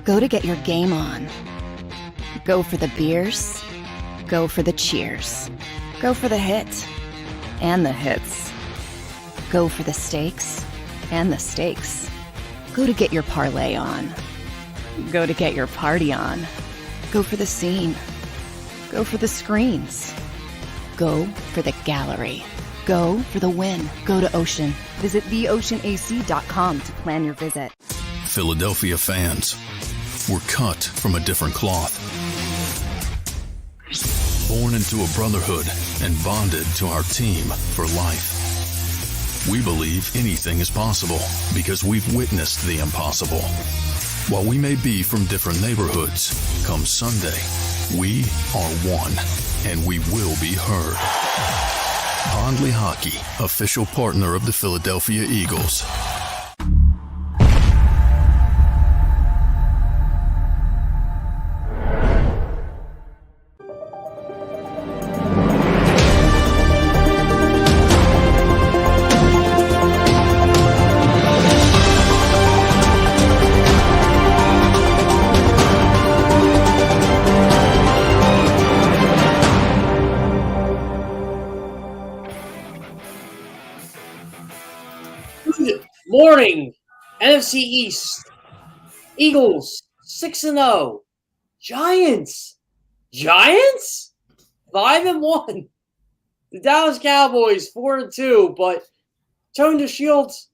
Go to get your game on. Go for the beers. Go for the cheers. Go for the hit and the hits. Go for the stakes and the stakes. Go to get your parlay on. Go to get your party on. Go for the scene. Go for the screens. Go for the gallery. Go for the win. Go to Ocean. Visit theoceanac.com to plan your visit. Philadelphia fans, we're cut from a different cloth. Born into a brotherhood and bonded to our team for life. We believe anything is possible because we've witnessed the impossible. While we may be from different neighborhoods, come Sunday, we are one, and we will be heard. Pondley Hockey, official partner of the Philadelphia Eagles. Morning, NFC East, Eagles 6-0, Giants 5-1, the Dallas Cowboys 4-2. But Tone DeShields,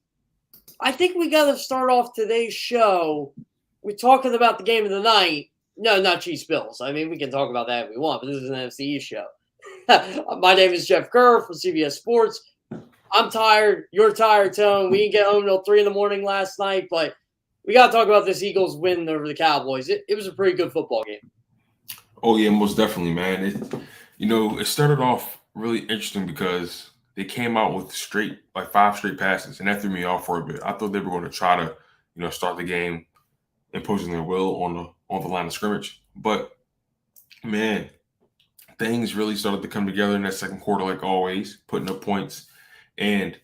I think we got to start off today's show. We're talking about the game of the night. No, not Chiefs Bills. I mean, we can talk about that if we want, but this is an NFC East show. My name is Jeff Kerr from CBS Sports. I'm tired. You're tired, Tone. We didn't get home until 3 a.m. last night, but we got to talk about this Eagles win over the Cowboys. It was a pretty good football game. Oh, yeah, most definitely, man. It started off really interesting because they came out with 5 straight passes, and that threw me off for a bit. I thought they were going to try to, start the game imposing their will on the line of scrimmage. But, man, things really started to come together in that second quarter like always, putting up points. And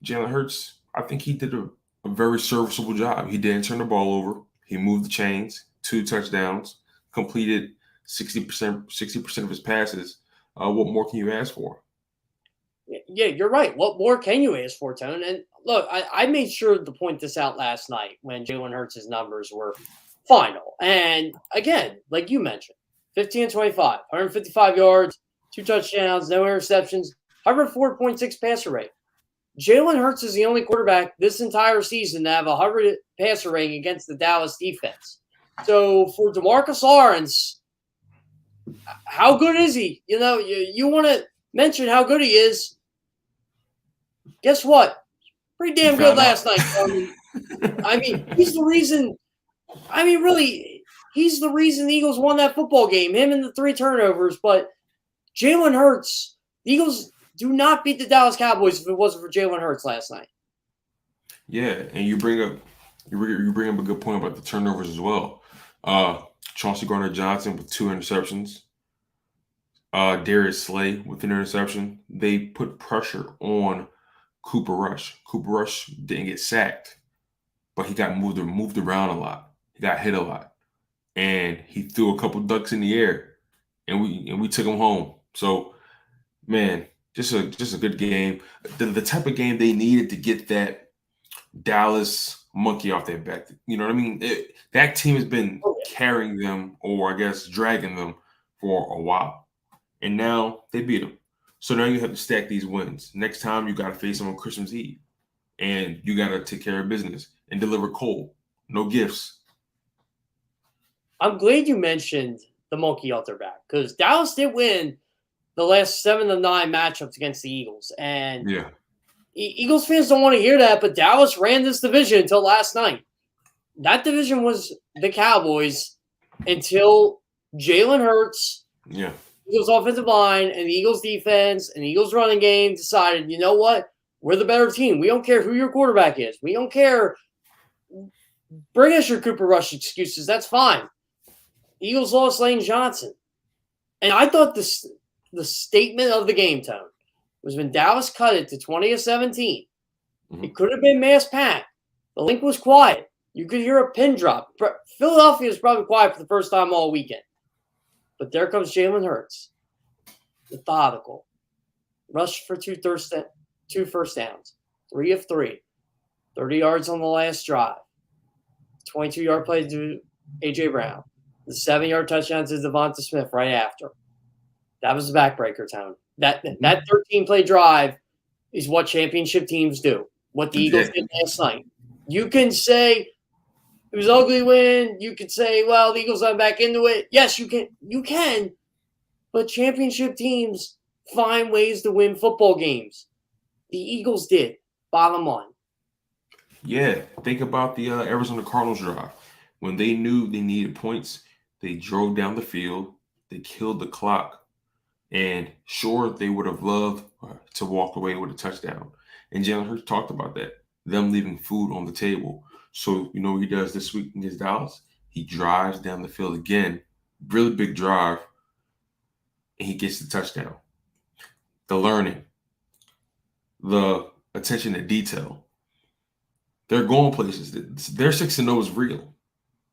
Jalen Hurts, I think he did a very serviceable job. He didn't turn the ball over. He moved the chains, 2 touchdowns, completed 60% of his passes. What more can you ask for? Yeah, you're right. What more can you ask for, Tone? And look, I made sure to point this out last night when Jalen Hurts' numbers were final. And again, like you mentioned, 15-25, 155 yards, 2 touchdowns, no interceptions, 104.6 passer rate. Jalen Hurts is the only quarterback this entire season to have a 100 passer rating against the Dallas defense. So for DeMarcus Lawrence, how good is he? You want to mention how good he is. Guess what? Pretty damn good last night. I mean, he's the reason. I mean, really, he's the reason the Eagles won that football game. Him and the 3 turnovers. But Jalen Hurts, the Eagles do not beat the Dallas Cowboys if it wasn't for Jalen Hurts last night. Yeah, and you bring up a good point about the turnovers as well. Chauncey Gardner-Johnson with 2 interceptions. Darius Slay with an interception. They put pressure on Cooper Rush. Cooper Rush didn't get sacked, but he got moved around a lot. He got hit a lot, and he threw a couple ducks in the air, and we took him home. So, man. Just a good game. The type of game they needed to get that Dallas monkey off their back. You know what I mean? That team has been carrying them, or I guess dragging them, for a while. And now they beat them. So now you have to stack these wins. Next time you got to face them on Christmas Eve. And you got to take care of business and deliver cold. No gifts. I'm glad you mentioned the monkey off their back because Dallas did win the last 7 of 9 matchups against the Eagles. And yeah, Eagles fans don't want to hear that, but Dallas ran this division until last night. That division was the Cowboys until Jalen Hurts, Eagles offensive line, and the Eagles defense, and the Eagles running game decided, you know what? We're the better team. We don't care who your quarterback is. We don't care. Bring us your Cooper Rush excuses. That's fine. Eagles lost Lane Johnson. And I thought the statement of the game, Tone, was when Dallas cut it to 20-17. It could have been mass packed. The link was quiet. You could hear a pin drop. Philadelphia is probably quiet for the first time all weekend. But there comes Jalen Hurts. Methodical. Rushed for two first downs. 3 of 3. 30 yards on the last drive. 22-yard play to A.J. Brown. The 7-yard touchdown to Devonta Smith right after. That was the backbreaker, Tone. That 13-play drive is what championship teams do. What the Eagles did last night. You can say it was an ugly win. You could say, well, the Eagles went back into it. Yes, you can. You can. But championship teams find ways to win football games. The Eagles did. Bottom line. Yeah, think about the Arizona Cardinals drive. When they knew they needed points, they drove down the field. They killed the clock. And sure, they would have loved to walk away with a touchdown. And Jalen Hurts talked about that, them leaving food on the table. So, you know what he does this week against Dallas? He drives down the field again, really big drive, and he gets the touchdown. The learning, the attention to detail. They're going places. Their 6-0 is real,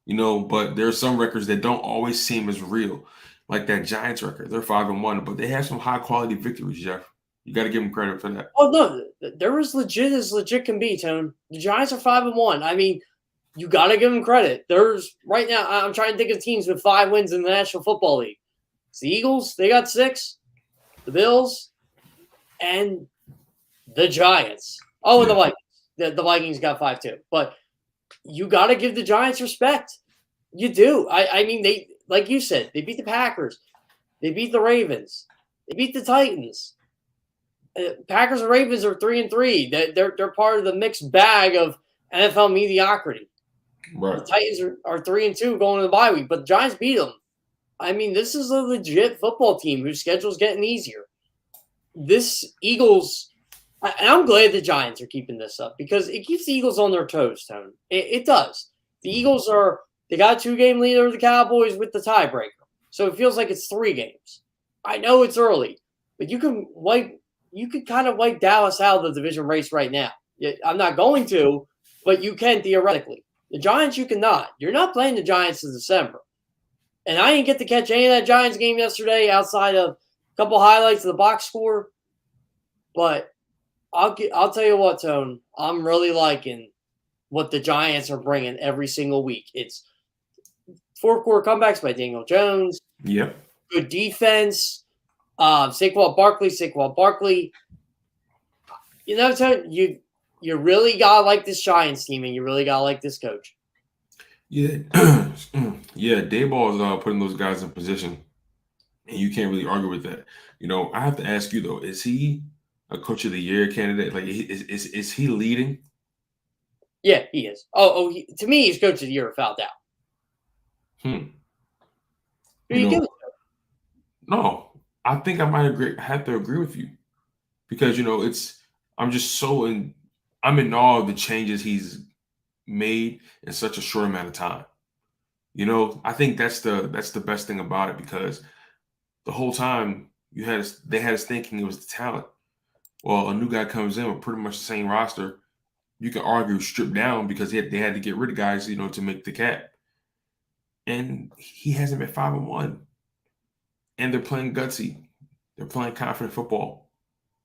you know, but there are some records that don't always seem as real, like that Giants record. They're 5-1, but they have some high-quality victories, Jeff. You got to give them credit for that. Oh, no. They're as legit can be, Tone. The Giants are 5-1. I mean, you got to give them credit. There's right now, I'm trying to think of teams with 5 wins in the National Football League. It's the Eagles, they got 6. The Bills, and the Giants. Oh, and the Vikings. The Vikings got 5 too. But you got to give the Giants respect. You do. I mean, they, like you said, they beat the Packers. They beat the Ravens. They beat the Titans. Packers and Ravens are 3-3. They're part of the mixed bag of NFL mediocrity. Right. The Titans are 3-2 going to the bye week, but the Giants beat them. I mean, this is a legit football team whose schedule's getting easier. This Eagles, and I'm glad the Giants are keeping this up because it keeps the Eagles on their toes, Tone. It does. The Eagles they got a 2-game lead over the Cowboys with the tiebreaker. So it feels like it's 3 games. I know it's early, but you could kind of wipe Dallas out of the division race right now. I'm not going to, but you can theoretically. The Giants, you cannot. You're not playing the Giants in December. And I didn't get to catch any of that Giants game yesterday outside of a couple highlights of the box score. But I'll tell you what, Tone, I'm really liking what the Giants are bringing every single week. It's 4-quarter comebacks by Daniel Jones. Yep. Good defense. Saquon Barkley. You know, Tone, you really got to like this Giants team, and you really got to like this coach. Yeah. Yeah, Dayball is putting those guys in position, and you can't really argue with that. You know, I have to ask you, though, is he a Coach of the Year candidate? Like, is he leading? Yeah, he is. To me, he's Coach of the Year without doubt. Who you give it to? No, I think I might have to agree with you because, you know, I'm just I'm in awe of the changes he's made in such a short amount of time. You know, I think that's the best thing about it because the whole time they had us thinking it was the talent. Well, a new guy comes in with pretty much the same roster. You can argue stripped down because they had to get rid of guys, you know, to make the cap. And he hasn't been 5-1. And they're playing gutsy. They're playing confident football.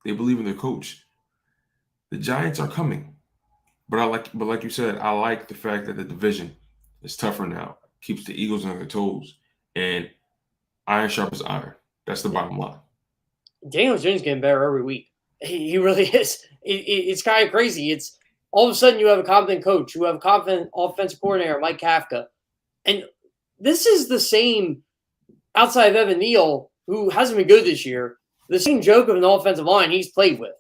They believe in their coach. The Giants are coming. But like you said, I like the fact that the division is tougher now. Keeps the Eagles on their toes. And iron sharpens iron. That's the bottom line. Daniel Jones getting better every week. He really is. It's kind of crazy. It's all of a sudden you have a competent coach. You have a competent offensive coordinator, Mike Kafka. And this is the same outside of Evan Neal, who hasn't been good this year, the same joke of an offensive line he's played with.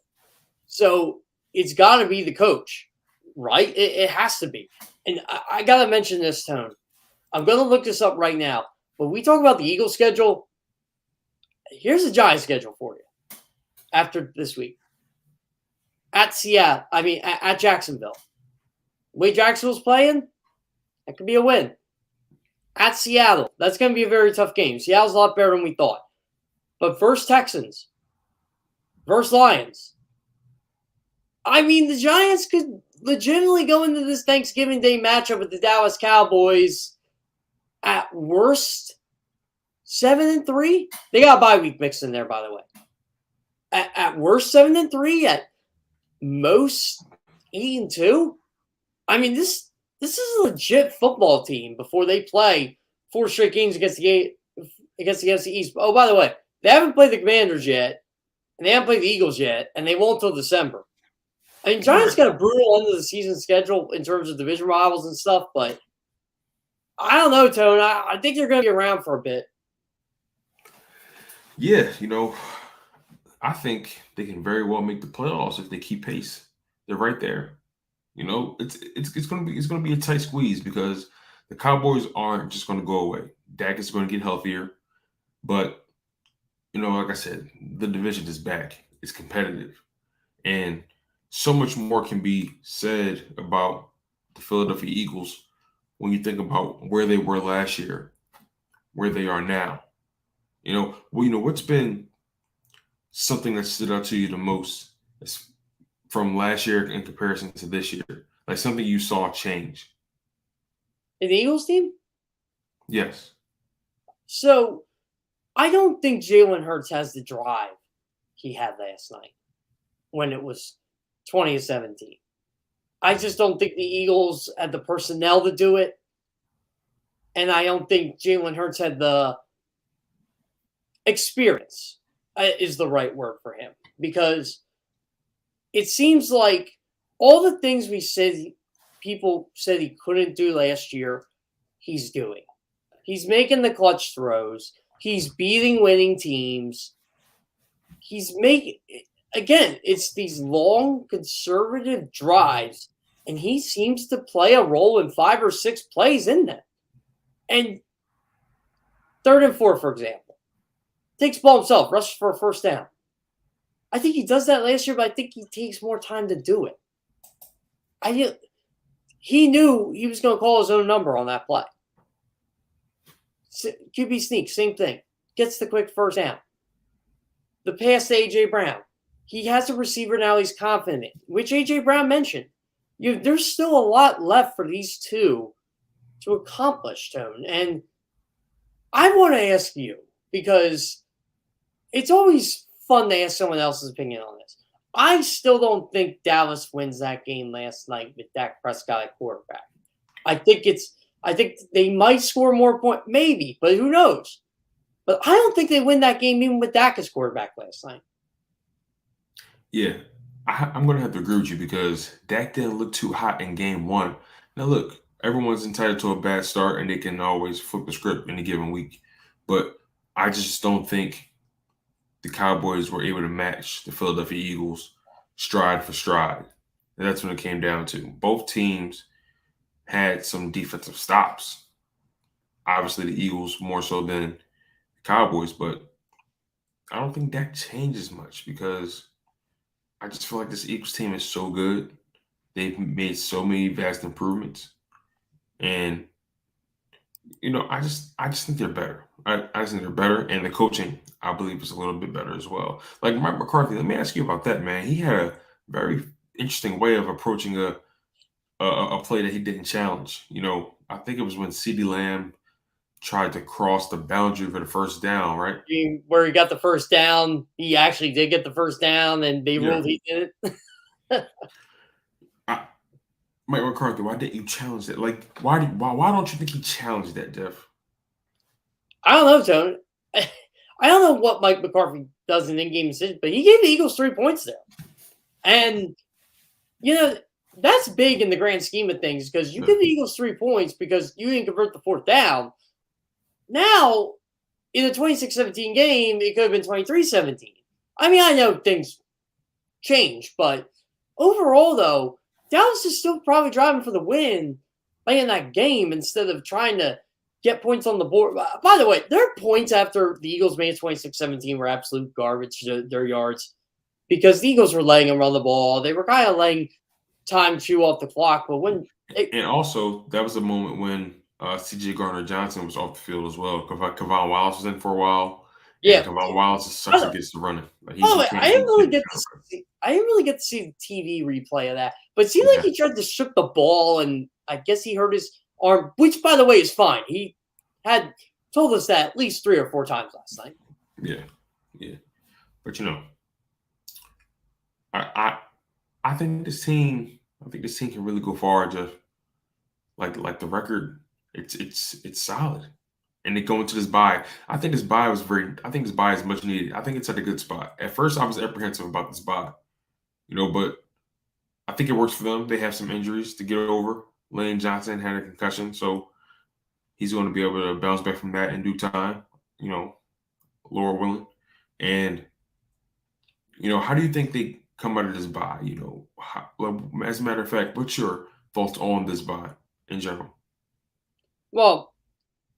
So it's got to be the coach, right? It has to be. And I got to mention this, Tone. I'm going to look this up right now. When we talk about the Eagles schedule, here's the Giants schedule for you after this week. At Jacksonville. The way Jacksonville's playing, that could be a win. At Seattle, that's going to be a very tough game. Seattle's a lot better than we thought. But versus Texans, versus Lions. I mean, the Giants could legitimately go into this Thanksgiving Day matchup with the Dallas Cowboys at worst 7-3. They got a bye week mixed in there, by the way. At worst 7-3. At most 8-2. I mean, this is a legit football team before they play 4 straight games against the NFC East. Oh, by the way, they haven't played the Commanders yet, and they haven't played the Eagles yet, and they won't until December. I mean, Giants got a brutal end of the season schedule in terms of division rivals and stuff, but I don't know, Tone. I think they're going to be around for a bit. Yeah, I think they can very well make the playoffs if they keep pace. They're right there. It's gonna be a tight squeeze because the Cowboys aren't just gonna go away. Dak is gonna get healthier, but like I said, the division is back. It's competitive, and so much more can be said about the Philadelphia Eagles when you think about where they were last year, where they are now. What's been something that stood out to you the most from last year in comparison to this year? Like something you saw change? The Eagles team? Yes. So I don't think Jalen Hurts has the drive he had last night when it was 20-17. I just don't think the Eagles had the personnel to do it. And I don't think Jalen Hurts had the experience is the right word for him, because it seems like all the things people said he couldn't do last year, he's doing. He's making the clutch throws. He's beating winning teams. It's these long conservative drives, and he seems to play a role in 5 or 6 plays in them. And 3rd and 4, for example, takes the ball himself, rushes for a first down. I think he does that last year, but I think he takes more time to do it. He knew he was going to call his own number on that play. QB sneak, same thing. Gets the quick first down. The pass to A.J. Brown. He has a receiver now he's confident in, which A.J. Brown mentioned. There's still a lot left for these two to accomplish, Tone. And I want to ask you, because it's always fun to ask someone else's opinion on this. I still don't think Dallas wins that game last night with Dak Prescott at quarterback. I think they might score more points, maybe, but who knows? But I don't think they win that game even with Dak as quarterback last night. Yeah, I'm going to have to agree with you because Dak didn't look too hot in game 1. Now, look, everyone's entitled to a bad start, and they can always flip the script in a given week. But I just don't think the Cowboys were able to match the Philadelphia Eagles stride for stride. And that's when it came down to. Both teams had some defensive stops. Obviously, the Eagles more so than the Cowboys, but I don't think that changes much because I just feel like this Eagles team is so good. They've made so many vast improvements. And, I just think they're better. I just think they're better. And the coaching, I believe, is a little bit better as well. Like Mike McCarthy, let me ask you about that, man. He had a very interesting way of approaching a play that he didn't challenge. I think it was when CeeDee Lamb tried to cross the boundary for the first down, right? Where he got the first down. He actually did get the first down, and they ruled he did it. Mike McCarthy, why didn't you challenge that? Like, why don't you think he challenged that, Jeff? I don't know, Tony. I don't know what Mike McCarthy does in in-game decisions, but he gave the Eagles 3 points there. And, that's big in the grand scheme of things because you give the Eagles 3 points because you didn't convert the 4th down. Now, in a 26-17 game, it could have been 23-17. I mean, I know things change, but overall, though, Dallas is still probably driving for the win playing that game instead of trying to get points on the board. By the way, their points after the Eagles made 26-17 were absolute garbage, their yards, because the Eagles were letting them run the ball. They were kind of letting time chew off the clock. But and also, that was a moment when C.J. Gardner-Johnson was off the field as well. Kevon Wallace was in for a while. Yeah, Kevon Wallace sucks against the running. I didn't really get to see the TV replay of that. But it seemed like he tried to shoot the ball, and I guess he hurt his arm, which, by the way, is fine. He had told us that at least 3 or 4 times last night. Yeah. But I think this team can really go far. Jeff, like the record, it's solid, and they go into this bye. I think this bye is much needed. I think it's at a good spot. At first, I was apprehensive about this bye, but I think it works for them. They have some injuries to get over. Lane Johnson had a concussion, so he's going to be able to bounce back from that in due time. Laura willing, and how do you think they come out of this bye? As a matter of fact, what's your thoughts on this bye in general? Well,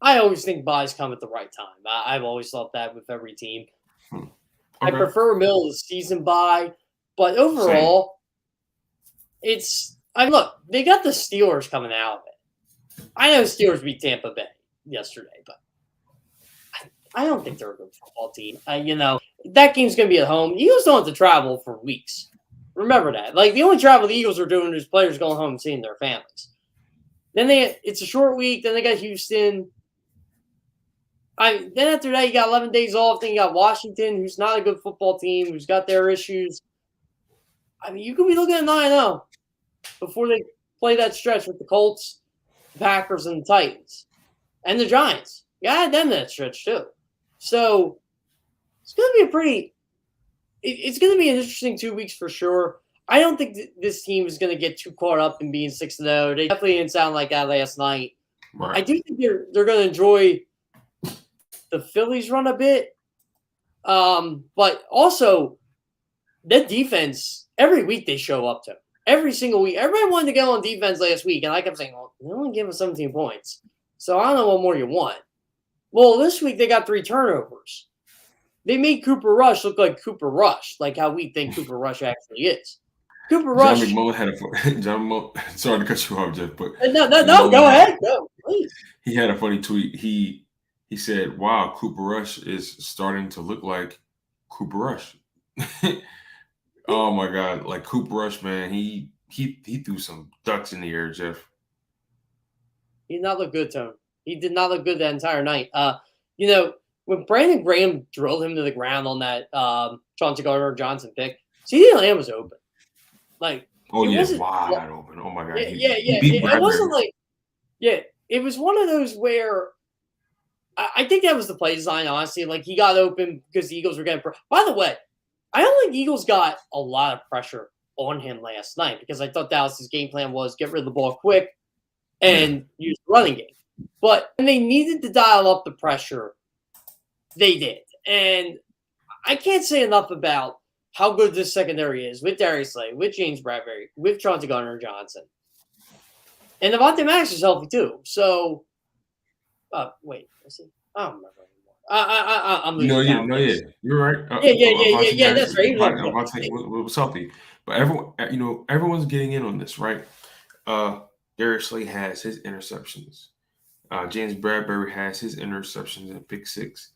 I always think buys come at the right time. I've always thought that with every team. Okay. I prefer a middle of the season buy, but overall, look, they got the Steelers coming out of it. I know Steelers beat Tampa Bay yesterday, but I don't think they're a good football team. That game's going to be at home. The Eagles don't have to travel for weeks. Remember that. The only travel the Eagles are doing is players going home and seeing their families. Then it's a short week. Then they got Houston. Then after that, you got 11 days off. Then you got Washington, who's not a good football team, who's got their issues. You could be looking at 9-0 before they play that stretch with the Colts, the Packers, and the Titans. And the Giants. You got them that stretch, too. So it's going to be it's going to be an interesting 2 weeks for sure. I don't think this team is going to get too caught up in being 6-0. They definitely didn't sound like that last night. Right. I do think they're going to enjoy the Phillies run a bit. But also, that defense, every week they show up to. Every single week. Everybody wanted to get on defense last week, and I kept saying, well, they only gave us 17 points. So I don't know what more you want. Well, this week they got 3 turnovers. They made Cooper Rush look like Cooper Rush, like how we think Cooper Rush actually is. Cooper Rush. John McMullen had sorry to cut you off, Jeff, but no, go ahead, go, please. He had a funny tweet. He said, "Wow, Cooper Rush is starting to look like Cooper Rush." Oh my God, like Cooper Rush, man, he threw some ducks in the air, Jeff. He did not look good, Tone. He did not look good that entire night. When Brandon Graham drilled him to the ground on that Chauncey Gardner-Johnson pick, CeeDee Lamb was open. Wide open. Oh my God. It wasn't it was one of those where I think that was the play design, honestly. He got open because the Eagles were getting by the way, I don't think the Eagles got a lot of pressure on him last night because I thought Dallas's game plan was get rid of the ball quick and use the running game. But when they needed to dial up the pressure, they did. And I can't say enough about how good this secondary is with Darius Slay, with James Bradbury, with Chauncey Gardner-Johnson. And Devontae Maddox is healthy too. So, wait, is he? I don't remember anymore. I'm losing count. You're right. Yeah, that's right. Was healthy. But everyone's getting in on this, right? Darius Slay has his interceptions. James Bradbury has his interceptions at pick 6.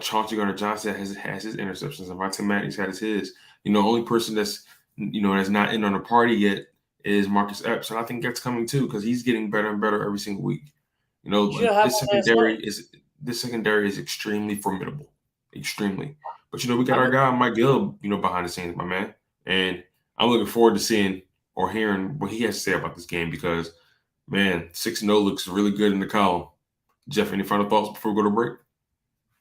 Chauncey Gardner-Johnson has his interceptions, and Devontae Maddox has his. The only person that's not in on the party yet is Marcus Epps, and I think that's coming too because he's getting better and better every single week. This secondary is extremely formidable, extremely. But we got our guy Mike Gill, behind the scenes, my man, and I'm looking forward to seeing or hearing what he has to say about this game because, man, 6-0 looks really good in the column. Jeff, any final thoughts before we go to break?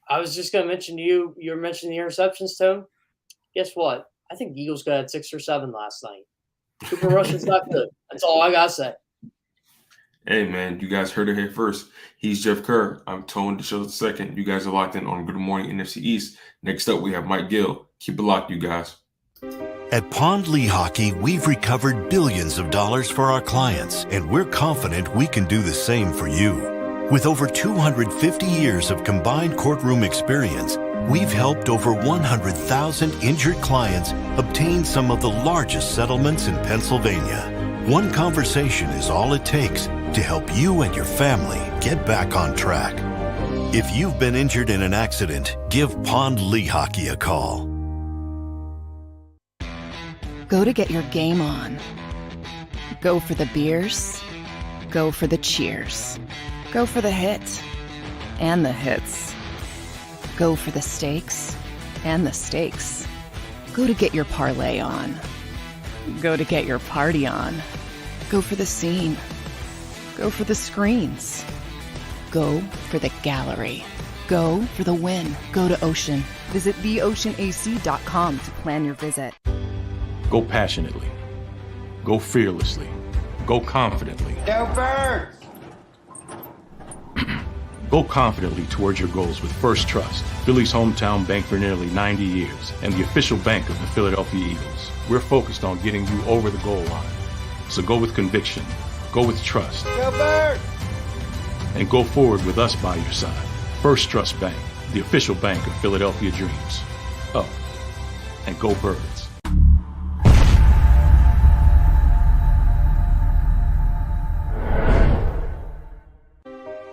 I was just going to mention to you, you were mentioning the interceptions, Tom. Guess what? I think the Eagles got 6 or 7 last night. Cooper Rush is not good. That's all I got to say. Hey, man, you guys heard it here first. He's Jeff Kerr. I'm Tone DeShields II. You guys are locked in on Good Morning NFC East. Next up, we have Mike Gill. Keep it locked, you guys. At Pond Lehocky, we've recovered billions of dollars for our clients, and we're confident we can do the same for you. With over 250 years of combined courtroom experience, we've helped over 100,000 injured clients obtain some of the largest settlements in Pennsylvania. One conversation is all it takes to help you and your family get back on track. If you've been injured in an accident, give Pond Lehocky a call. Go to get your game on. Go for the beers. Go for the cheers. Go for the hit and the hits. Go for the stakes and the stakes. Go to get your parlay on. Go to get your party on. Go for the scene. Go for the screens. Go for the gallery. Go for the win. Go to Ocean. Visit theoceanac.com to plan your visit. Go passionately. Go fearlessly. Go confidently. Go Birds! Go confidently towards your goals with First Trust, Philly's hometown bank for nearly 90 years, and the official bank of the Philadelphia Eagles. We're focused on getting you over the goal line. So go with conviction, go with trust, Go Birds! and go forward with us by your side. First Trust Bank, the official bank of Philadelphia dreams. Up and go Birds.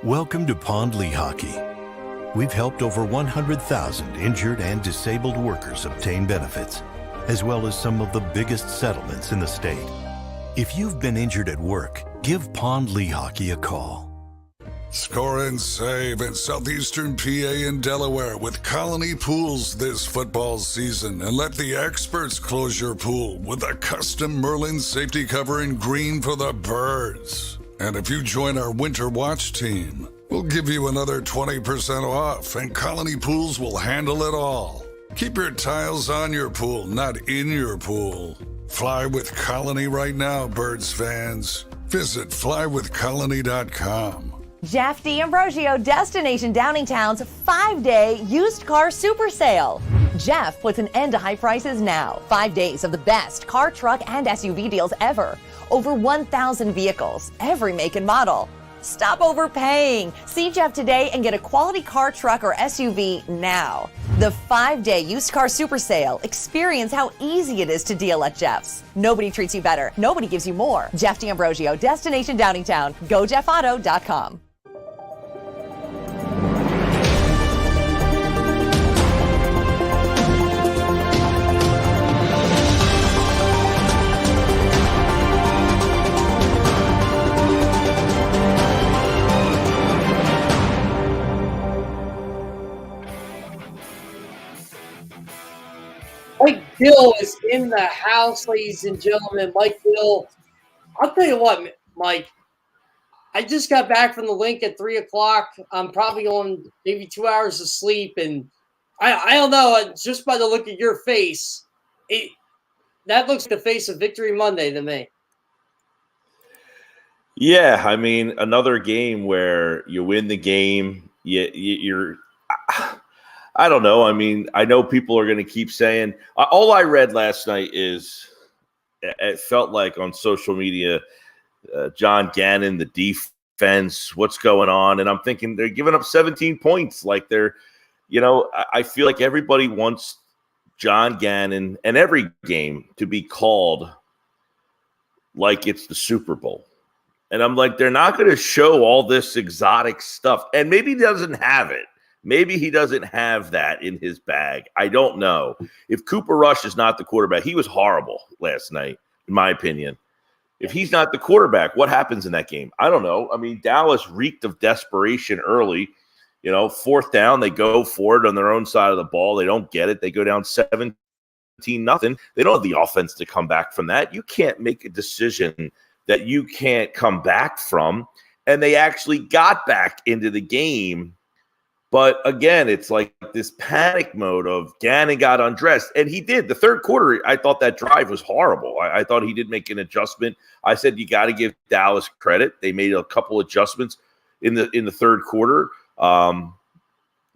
Welcome to Pond Lehocky. We've helped over 100,000 injured and disabled workers obtain benefits, as well as some of the biggest settlements in the state. If you've been injured at work, give Pond Lehocky a call. Score and save in southeastern PA and Delaware with Colony Pools this football season, and let the experts close your pool with a custom Merlin safety cover in green for the birds. And if you join our Winter Watch team, we'll give you another 20% off, and Colony Pools will handle it all. Keep your tiles on your pool, not in your pool. Fly with Colony right now, Birds fans. Visit flywithcolony.com. Jeff D'Ambrosio, Destination Downingtown's 5-day used car super sale. Jeff puts an end to high prices now. 5 days of the best car, truck, and SUV deals ever. Over 1,000 vehicles, every make and model. Stop overpaying. See Jeff today and get a quality car, truck, or SUV now. The 5-day used car super sale. Experience how easy it is to deal at Jeff's. Nobody treats you better. Nobody gives you more. Jeff D'Ambrosio, Destination Downingtown. GoJeffAuto.com. Mike Dill is in the house, ladies and gentlemen. Mike Dill. I'll tell you what, Mike. I just got back from the link at 3 o'clock. I'm probably on maybe 2 hours of sleep, and I don't know. Just by the look of your face, that looks like the face of Victory Monday to me. Yeah, I mean, another game where you win the game. You're. I don't know. I mean, I know people are going to keep saying. All I read last night is it felt like on social media, John Gannon, the defense, what's going on? And I'm thinking they're giving up 17 points. Like I feel like everybody wants John Gannon and every game to be called like it's the Super Bowl. And I'm like, they're not going to show all this exotic stuff. And maybe he doesn't have it. Maybe he doesn't have that in his bag. I don't know. If Cooper Rush is not the quarterback, he was horrible last night, in my opinion. If he's not the quarterback, what happens in that game? I don't know. I mean, Dallas reeked of desperation early. Fourth down, they go for it on their own side of the ball. They don't get it. They go down 17-0. They don't have the offense to come back from that. You can't make a decision that you can't come back from. And they actually got back into the game. But again, it's like this panic mode of Gannon got undressed. And he did. The third quarter, I thought that drive was horrible. I thought he did make an adjustment. I said, you got to give Dallas credit. They made a couple adjustments in the third quarter.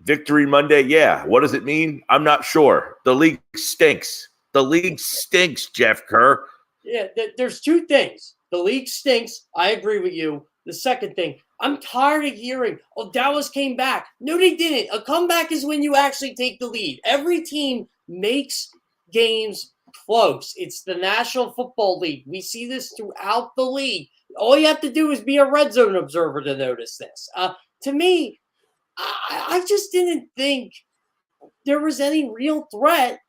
Victory Monday, yeah. What does it mean? I'm not sure. The league stinks. The league stinks, Jeff Kerr. Yeah, there's two things. The league stinks. I agree with you. The second thing, I'm tired of hearing, Dallas came back. No, they didn't. A comeback is when you actually take the lead. Every team makes games close. It's the National Football League. We see this throughout the league. All you have to do is be a red zone observer to notice this. To me, I just didn't think there was any real threat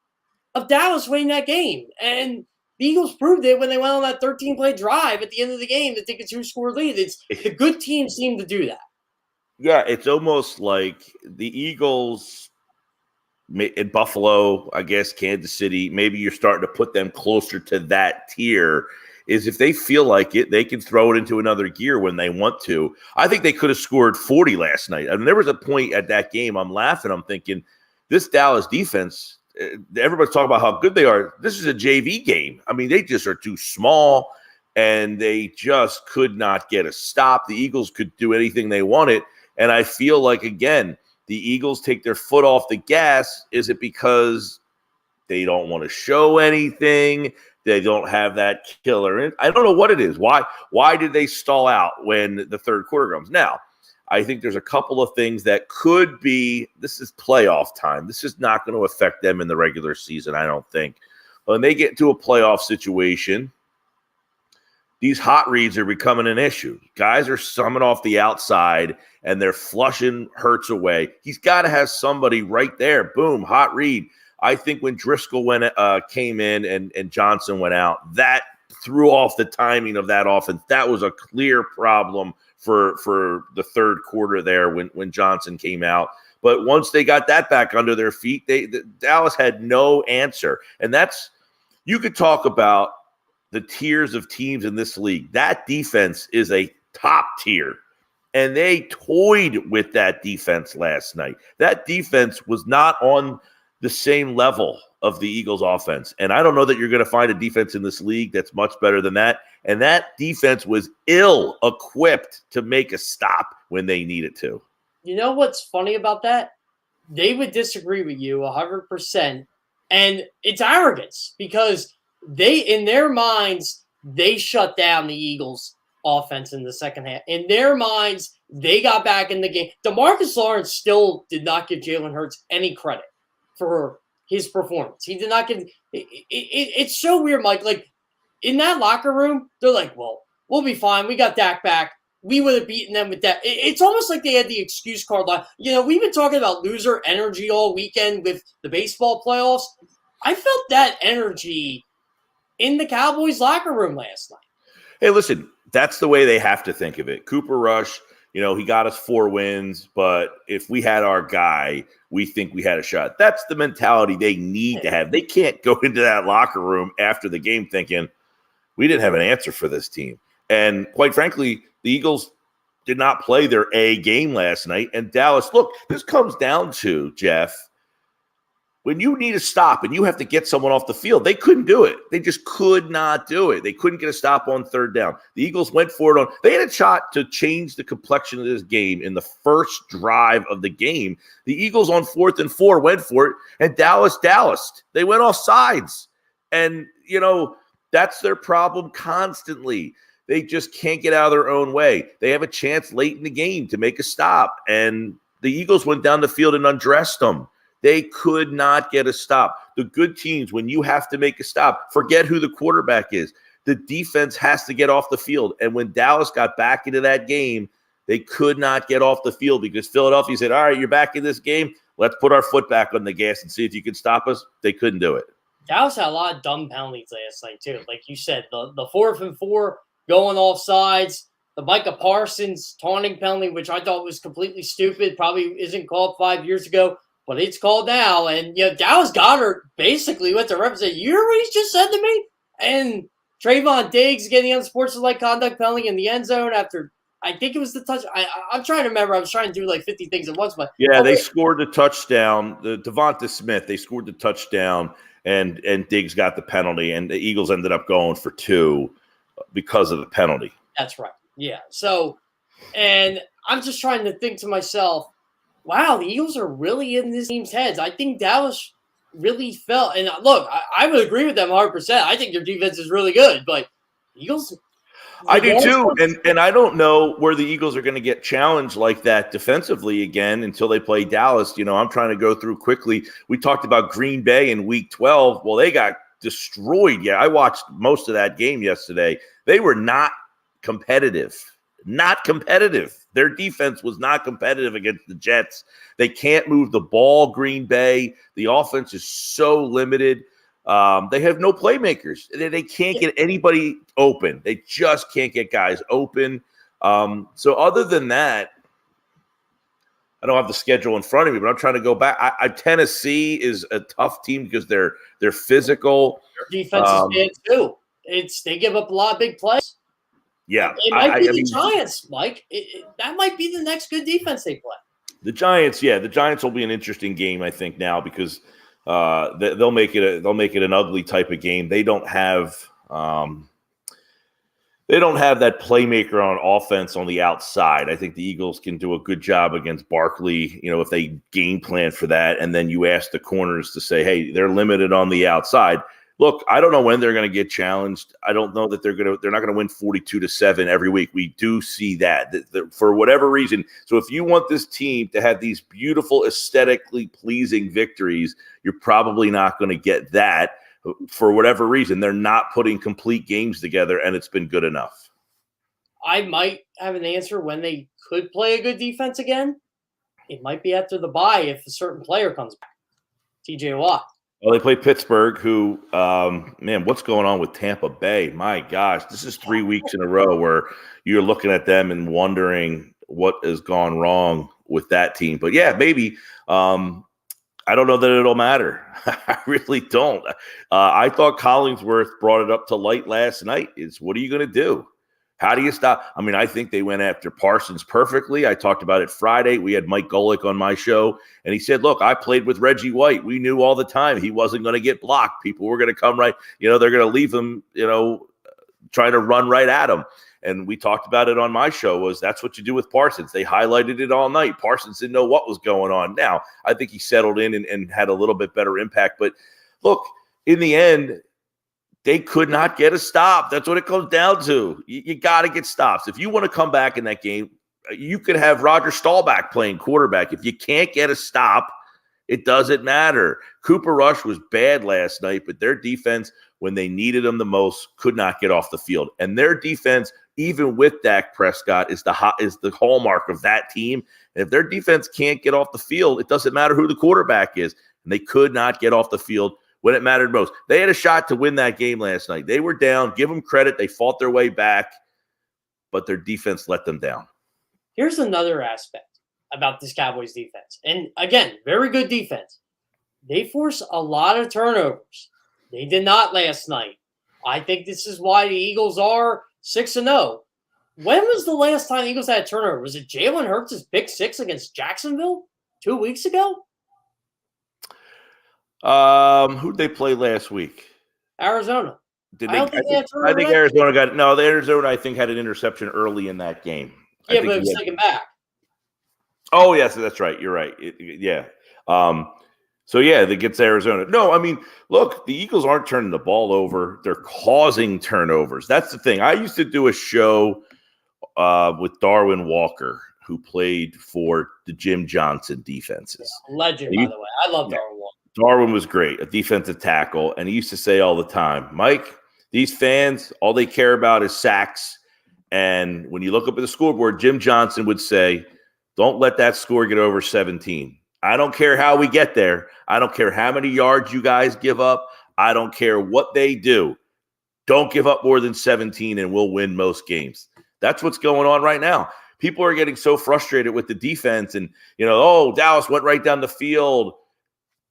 of Dallas winning that game. And The Eagles proved it when they went on that 13-play drive at the end of the game to take a 2-score lead. The good teams seem to do that. Yeah, it's almost like the Eagles in Buffalo, I guess, Kansas City, maybe you're starting to put them closer to that tier, is if they feel like it, they can throw it into another gear when they want to. I think they could have scored 40 last night. I mean, there was a point at that game, I'm laughing, I'm thinking, this Dallas defense, everybody's talking about how good they are. This is a JV game. I mean, they just are too small, and they just could not get a stop. The Eagles could do anything they wanted, and I feel like, again, the Eagles take their foot off the gas. Is it because they don't want to show anything? They don't have that killer. I don't know what it is. Why did they stall out when the third quarter comes? Now, I think there's a couple of things that could be, this is playoff time. This is not going to affect them in the regular season, I don't think. When they get into a playoff situation, these hot reads are becoming an issue. Guys are summing off the outside, and they're flushing Hurts away. He's got to have somebody right there. Boom, hot read. I think when Driscoll came in and Johnson went out, that threw off the timing of that offense. That was a clear problem for the third quarter there when Johnson came out. But once they got that back under their feet, Dallas had no answer. And you could talk about the tiers of teams in this league. That defense is a top tier. And they toyed with that defense last night. That defense was not on the same level of the Eagles offense. And I don't know that you're going to find a defense in this league that's much better than that. And that defense was ill-equipped to make a stop when they needed to. You know what's funny about that? They would disagree with you 100%. And it's arrogance because in their minds, they shut down the Eagles offense in the second half. In their minds, they got back in the game. DeMarcus Lawrence still did not give Jalen Hurts any credit for his performance. He did not give it's so weird, Mike. Like in that locker room, they're like, well, we'll be fine. We got Dak back. We would have beaten them with that. It's almost like they had the excuse card line. You know, we've been talking about loser energy all weekend with the baseball playoffs. I felt that energy in the Cowboys locker room last night. Hey, listen, that's the way they have to think of it. Cooper Rush, he got us 4 wins, but if we had our guy, we think we had a shot. That's the mentality they need to have. They can't go into that locker room after the game thinking, we didn't have an answer for this team. And quite frankly, the Eagles did not play their A game last night. And Dallas, look, this comes down to, Jeff, when you need a stop and you have to get someone off the field, they couldn't do it. They just could not do it. They couldn't get a stop on third down. The Eagles went for it they had a shot to change the complexion of this game in the first drive of the game. The Eagles on 4th and 4 went for it, and Dallas. They went off sides. And, that's their problem constantly. They just can't get out of their own way. They have a chance late in the game to make a stop, and the Eagles went down the field and undressed them. They could not get a stop. The good teams, when you have to make a stop, forget who the quarterback is. The defense has to get off the field. And when Dallas got back into that game, they could not get off the field because Philadelphia said, all right, you're back in this game. Let's put our foot back on the gas and see if you can stop us. They couldn't do it. Dallas had a lot of dumb penalties last night, too. Like you said, the 4th and 4 going off sides, the Micah Parsons taunting penalty, which I thought was completely stupid, probably isn't called 5 years ago. But it's called now, and Dallas Goedert basically went to represent. You hear what he just said to me? And Trayvon Diggs getting unsportsmanlike conduct penalty in the end zone after I think it was the touch. I'm trying to remember. I was trying to do like 50 things at once, but they scored the touchdown. The Devonta Smith, they scored the touchdown, and Diggs got the penalty, and the Eagles ended up going for 2 because of the penalty. That's right. Yeah. So, and I'm just trying to think to myself, wow, the Eagles are really in this team's heads. I think Dallas really felt, and look, I would agree with them 100%. I think their defense is really good, but Eagles. I do too, and I don't know where the Eagles are going to get challenged like that defensively again until they play Dallas. I'm trying to go through quickly. We talked about Green Bay in Week 12. Well, they got destroyed. Yeah, I watched most of that game yesterday. They were not competitive. Not competitive. Their defense was not competitive against the Jets. They can't move the ball, Green Bay. The offense is so limited. They have no playmakers. They can't get anybody open. They just can't get guys open. So other than that, I don't have the schedule in front of me, but I'm trying to go back. Tennessee is a tough team because they're physical. Their defense is bad too. They give up a lot of big plays. Yeah, it might be the Giants, Mike. That might be the next good defense they play. The Giants, the Giants will be an interesting game, I think, now because they'll make it an ugly type of game. They don't have that playmaker on offense on the outside. I think the Eagles can do a good job against Barkley, if they game plan for that. And then you ask the corners to say, hey, they're limited on the outside. Look, I don't know when they're going to get challenged. I don't know that they're not going to win 42-7 every week. We do see that for whatever reason. So if you want this team to have these beautiful, aesthetically pleasing victories, you're probably not going to get that. For whatever reason, they're not putting complete games together, and it's been good enough. I might have an answer when they could play a good defense again. It might be after the bye if a certain player comes back. TJ Watt. Well, they play Pittsburgh, who, what's going on with Tampa Bay? My gosh, this is 3 weeks in a row where you're looking at them and wondering what has gone wrong with that team. But, yeah, maybe. I don't know that it'll matter. I really don't. I thought Collingsworth brought it up to light last night. What are you going to do? How do you stop? I mean, I think they went after Parsons perfectly. I talked about it Friday. We had Mike Golick on my show, and he said, look, I played with Reggie White. We knew all the time he wasn't going to get blocked. People were going to come right. They're going to leave him, trying to run right at him. And we talked about it on my show that's what you do with Parsons. They highlighted it all night. Parsons didn't know what was going on. Now, I think he settled in and had a little bit better impact. But look, in the end, they could not get a stop. That's what it comes down to. You got to get stops. If you want to come back in that game, you could have Roger Staubach playing quarterback. If you can't get a stop, it doesn't matter. Cooper Rush was bad last night, but their defense, when they needed them the most, could not get off the field. And their defense, even with Dak Prescott, is the hallmark of that team. And if their defense can't get off the field, it doesn't matter who the quarterback is. And they could not get off the field when it mattered most. They had a shot to win that game last night. They were down. Give them credit. They fought their way back, but their defense let them down. Here's another aspect about this Cowboys defense. And again, very good defense. They force a lot of turnovers. They did not last night. I think this is why the Eagles are 6-0. When was the last time the Eagles had a turnover? Was it Jalen Hurts' pick six against Jacksonville 2 weeks ago? Who'd they play last week? Arizona. I think Arizona got – no, the Arizona, I think, had an interception early in that game. Yeah, but it was taken back. Oh, yes, that's right. You're right. That gets Arizona. No, I mean, look, the Eagles aren't turning the ball over. They're causing turnovers. That's the thing. I used to do a show with Darwin Walker, who played for the Jim Johnson defenses. Legend, by the way. I love Darwin Walker. Darwin was great, a defensive tackle, and he used to say all the time, Mike, these fans, all they care about is sacks. And when you look up at the scoreboard, Jim Johnson would say, don't let that score get over 17. I don't care how we get there. I don't care how many yards you guys give up. I don't care what they do. Don't give up more than 17 and we'll win most games. That's what's going on right now. People are getting so frustrated with the defense and, Dallas went right down the field.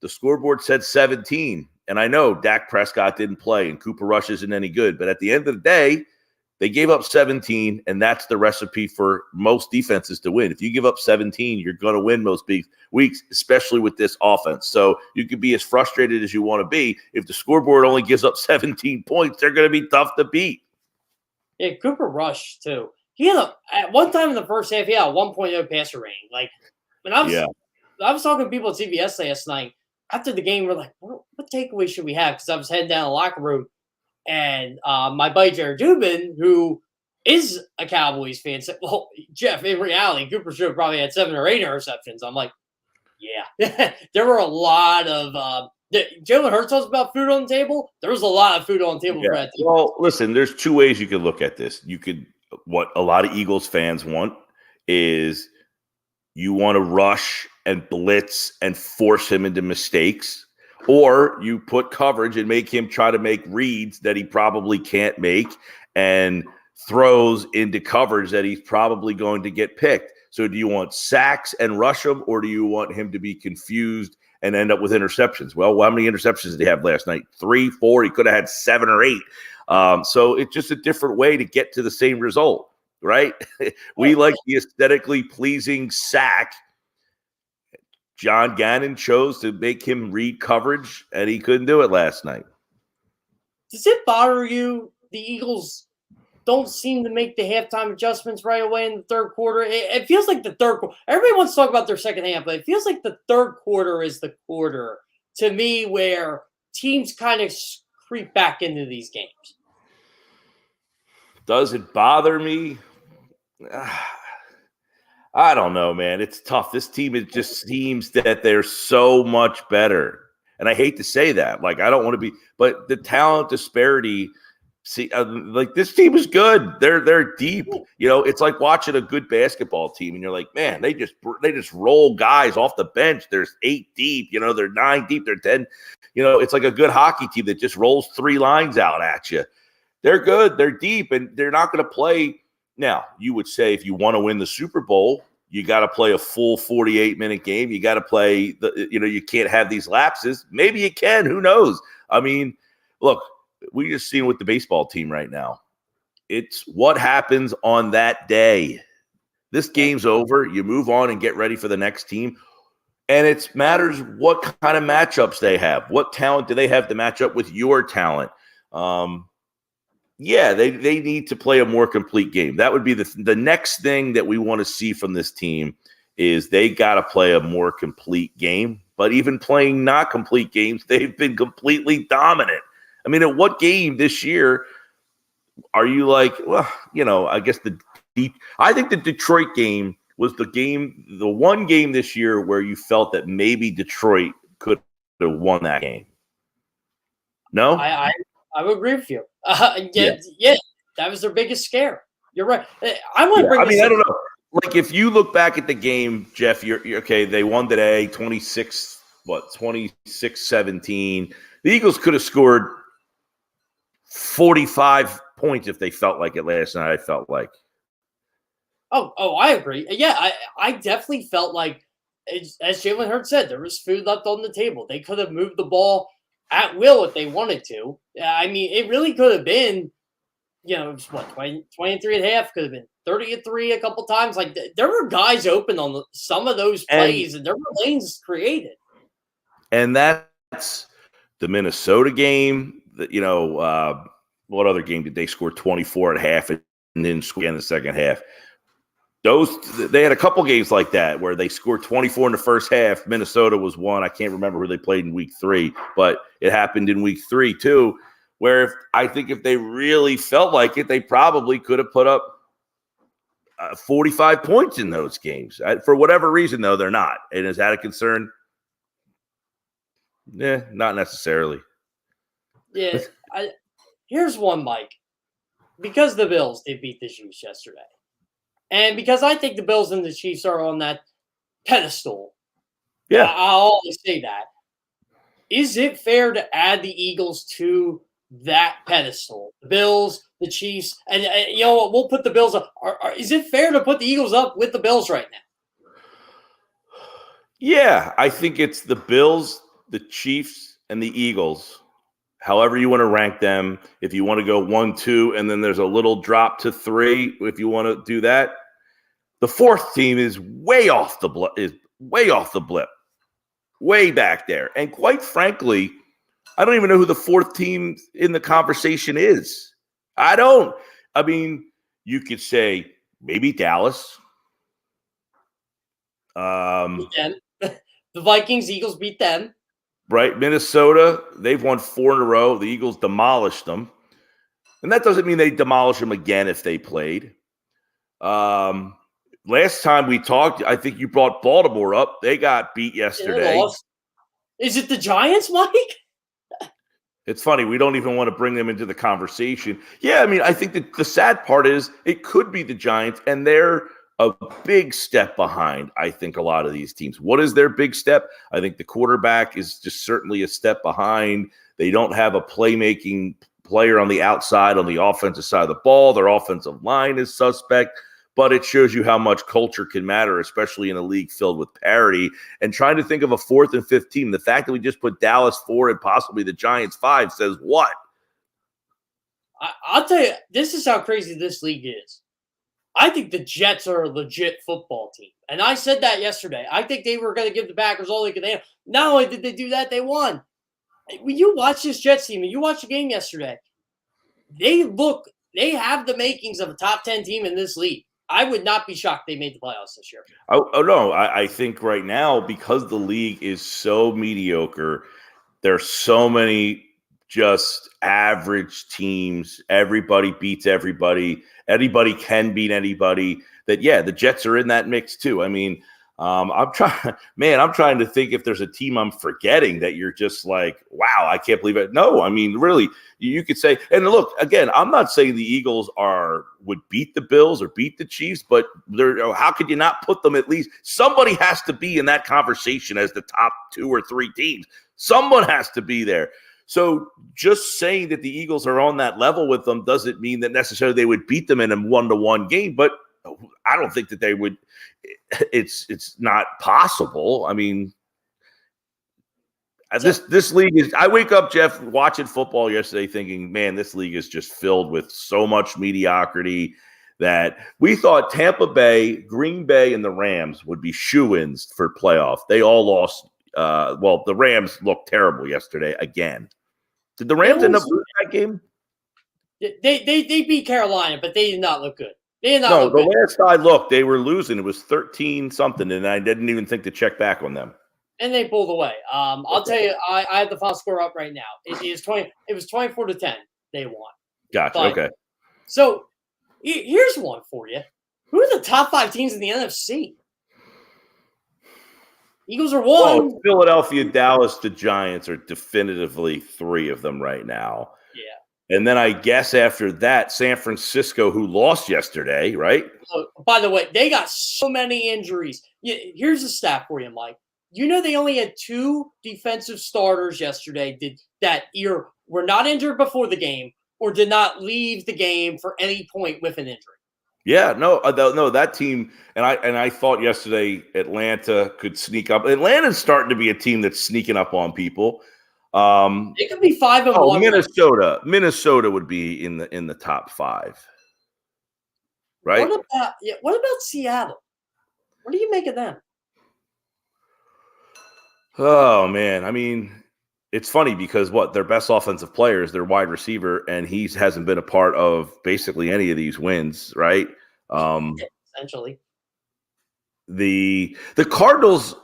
The scoreboard said 17. And I know Dak Prescott didn't play and Cooper Rush isn't any good. But at the end of the day, they gave up 17, and that's the recipe for most defenses to win. If you give up 17, you're going to win most weeks, especially with this offense. So you can be as frustrated as you want to be. If the scoreboard only gives up 17 points, they're going to be tough to beat. Yeah, Cooper Rush, too. At one time in the first half, he had a 1.0 passer rating. Like, when I was talking to people at CBS last night, after the game, we're like, what takeaway should we have? Because I was heading down the locker room, and my buddy Jared Dubin, who is a Cowboys fan, said, well, Jeff, in reality, Cooper should have probably had 7 or 8 interceptions. I'm like, yeah. There were a lot of Jalen Hurts talks about food on the table. There was a lot of food on the table for that team. Well, listen, there's two ways you could look at this. What a lot of Eagles fans want is you want to rush and blitz and force him into mistakes, Or you put coverage and make him try to make reads that he probably can't make and throws into coverage that he's probably going to get picked. So do you want sacks and rush him, or do you want him to be confused and end up with interceptions? Well, how many interceptions did he have last night? 3, 4? He could have had 7 or 8. So it's just a different way to get to the same result, right? We like the aesthetically pleasing sack. John Gannon chose to make him read coverage, and he couldn't do it last night. Does it bother you the Eagles don't seem to make the halftime adjustments right away in the third quarter? It feels like the third quarter. Everybody wants to talk about their second half, but it feels like the third quarter is the quarter to me where teams kind of creep back into these games. Does it bother me? I don't know, man. It's tough. This team, it just seems that they're so much better. And I hate to say that. Like, I don't want to be, but the talent disparity, like this team is good. They're deep. You know, it's like watching a good basketball team and you're like, man, they just roll guys off the bench. There's 8 deep, you know, they're 9 deep, they're 10. You know, it's like a good hockey team that just rolls 3 lines out at you. They're good. They're deep, and they're not going to play. Now, you would say if you want to win the Super Bowl, you got to play a full 48-minute game. You got to play you can't have these lapses. Maybe you can. Who knows? I mean, look, we just seen with the baseball team right now. It's what happens on that day. This game's over. You move on and get ready for the next team. And it matters what kind of matchups they have. What talent do they have to match up with your talent? Yeah, they need to play a more complete game. That would be the next thing that we want to see from this team is they got to play a more complete game. But even playing not complete games, they've been completely dominant. I mean, at what game this year are you like, well, you know, I guess I think the Detroit game was the one game this year where you felt that maybe Detroit could have won that game. No? I would agree with you. Yeah, that was their biggest scare. You're right. I want to bring. I don't know. Like if you look back at the game, Jeff, you're okay. They won today, 26-17. The Eagles could have scored 45 points if they felt like it last night. I felt like. Oh, I agree. Yeah, I definitely felt like, as Jalen Hurts said, there was food left on the table. They could have moved the ball at will if they wanted to. I mean, it really could have been, you know, 23 and a half, could have been 30-3 a couple times. Like, there were guys open on some of those plays, and there were lanes created. And that's the Minnesota game. What other game did they score 24 at half and then score in the second half? They had a couple games like that where they scored 24 in the first half. Minnesota was one. I can't remember who they played in week 3, but it happened in week 3 too, where I think if they really felt like it, they probably could have put up 45 points in those games. For whatever reason, though, they're not. And is that a concern? Not necessarily. Yeah. Here's one, Mike. Because the Bills, they beat the Chiefs yesterday. And because I think the Bills and the Chiefs are on that pedestal, I'll always say that. Is it fair to add the Eagles to that pedestal? The Bills, the Chiefs, and you know what? We'll put the Bills up. Is it fair to put the Eagles up with the Bills right now? Yeah, I think it's the Bills, the Chiefs, and the Eagles. However you want to rank them. If you want to go 1, 2, and then there's a little drop to 3, if you want to do that. The fourth team is way off the blip, way back there. And quite frankly, I don't even know who the fourth team in the conversation is. I don't. I mean, you could say maybe Dallas. The Vikings, Eagles beat them. Right. Minnesota, they've won 4 in a row. The Eagles demolished them. And that doesn't mean they demolish them again if they played. Last time we talked, I think you brought Baltimore up. They got beat yesterday. Is it the Giants, Mike? It's funny. We don't even want to bring them into the conversation. Yeah, I mean, I think that the sad part is it could be the Giants, and they're a big step behind, I think, a lot of these teams. What is their big step? I think the quarterback is just certainly a step behind. They don't have a playmaking player on the outside, on the offensive side of the ball. Their offensive line is suspect, but it shows you how much culture can matter, especially in a league filled with parity. And trying to think of a 4th and 5th team, the fact that we just put Dallas 4 and possibly the Giants 5 says what? I'll tell you, this is how crazy this league is. I think the Jets are a legit football team. And I said that yesterday. I think they were going to give the Packers all they could handle. Not only did they do that, they won. When you watch this Jets team, and you watch the game yesterday, they have the makings of a top 10 team in this league. I would not be shocked they made the playoffs this year. Oh no, I think right now, because the league is so mediocre, there's so many just average teams. Everybody beats everybody. Anybody can beat anybody. That, yeah, the Jets are in that mix too. I mean, I'm trying to think if there's a team I'm forgetting that you're just like, wow, I can't believe it. No, I mean, really, you could say, and look, again, I'm not saying the Eagles would beat the Bills or beat the Chiefs, but how could you not put them at least? Somebody has to be in that conversation as the top 2 or 3 teams. Someone has to be there. So just saying that the Eagles are on that level with them doesn't mean that necessarily they would beat them in a 1-to-1 game, but I don't think that they would. It's not possible. I mean, this league is. I wake up, Jeff, watching football yesterday, thinking, man, this league is just filled with so much mediocrity that we thought Tampa Bay, Green Bay, and the Rams would be shoo-ins for playoff. They all lost. Well, the Rams looked terrible yesterday again. Did the Rams end up losing that game? They beat Carolina, but they did not look good. They did not No, look the good. last I looked, they were losing. It was 13-something, and I didn't even think to check back on them. And they pulled away. I'll tell you, I have the final score up right now. It was 24-10. They won. Gotcha. But, okay. So here's one for you. Who are the top 5 teams in the NFC? Eagles are 1. Well, Philadelphia, Dallas, the Giants are definitively 3 of them right now. Yeah. And then I guess after that, San Francisco, who lost yesterday, right? By the way, they got so many injuries. Here's a stat for you, Mike. You know they only had 2 defensive starters yesterday that either were not injured before the game or did not leave the game for any point with an injury. Yeah, no, that team, and I thought yesterday Atlanta could sneak up. Atlanta's starting to be a team that's sneaking up on people. It could be 5-1. Minnesota would be in the top 5, right? What about Seattle? What do you make of them? Oh man, I mean, it's funny because their best offensive player is their wide receiver, and he hasn't been a part of basically any of these wins, right? Essentially, the Cardinals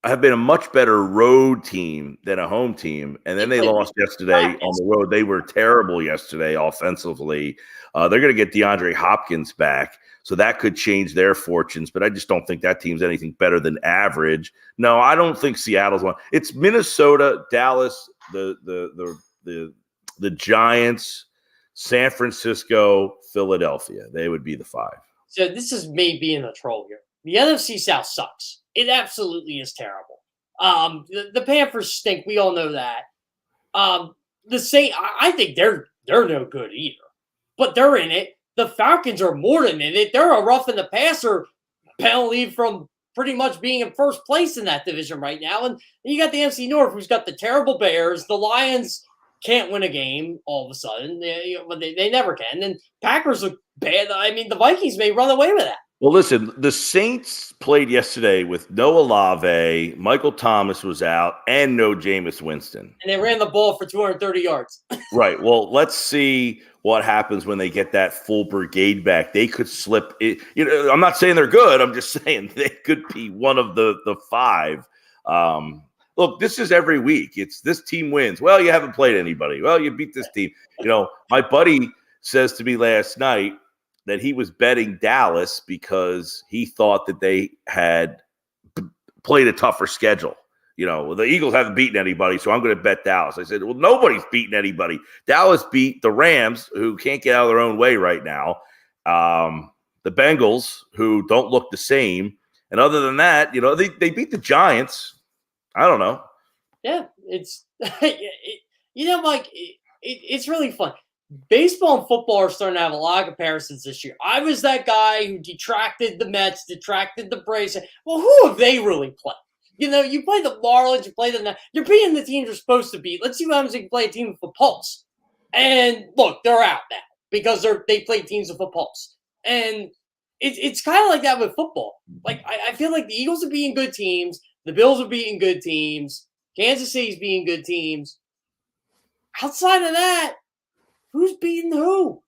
have been a much better road team than a home team, and then they lost yesterday on the road. They were terrible yesterday offensively. They're going to get DeAndre Hopkins back, so that could change their fortunes. But I just don't think that team's anything better than average. No, I don't think Seattle's one. It's Minnesota, Dallas, the Giants, San Francisco, Philadelphia. They would be the 5. So this is me being a troll here. The NFC South sucks. It absolutely is terrible. The Panthers stink. We all know that. The Saints, I think they're no good either. But they're in it. The Falcons are more than in it. They're a rough in the passer penalty from pretty much being in first place in that division right now. And you got the NFC North, who's got the terrible Bears. The Lions can't win a game all of a sudden. They never can. And Packers look bad. I mean, the Vikings may run away with that. Well, listen, the Saints played yesterday with no Olave, Michael Thomas was out, and no Jameis Winston. And they ran the ball for 230 yards. Right. Well, let's see what happens when they get that full brigade back. They could slip it. I'm not saying they're good. I'm just saying they could be one of the 5. Look, this is every week. It's this team wins. Well, you haven't played anybody. Well, you beat this team. My buddy says to me last night that he was betting Dallas because he thought that they had played a tougher schedule. The Eagles haven't beaten anybody, so I'm going to bet Dallas. I said, well, nobody's beaten anybody. Dallas beat the Rams, who can't get out of their own way right now. the Bengals, who don't look the same. And other than that, they beat the Giants. I don't know. Yeah, it's Mike, it's really fun. Baseball and football are starting to have a lot of comparisons this year. I was that guy who detracted the Mets, detracted the Braves. Well, who have they really played? You play the Marlins, you play them. You're beating the teams you're supposed to beat. Let's see what happens if you play a team with a pulse. And look, they're out now because they play teams with a pulse. And it's kind of like that with football. Like, I feel like the Eagles are beating good teams. The Bills are beating good teams. Kansas City's beating good teams. Outside of that, who's beating who?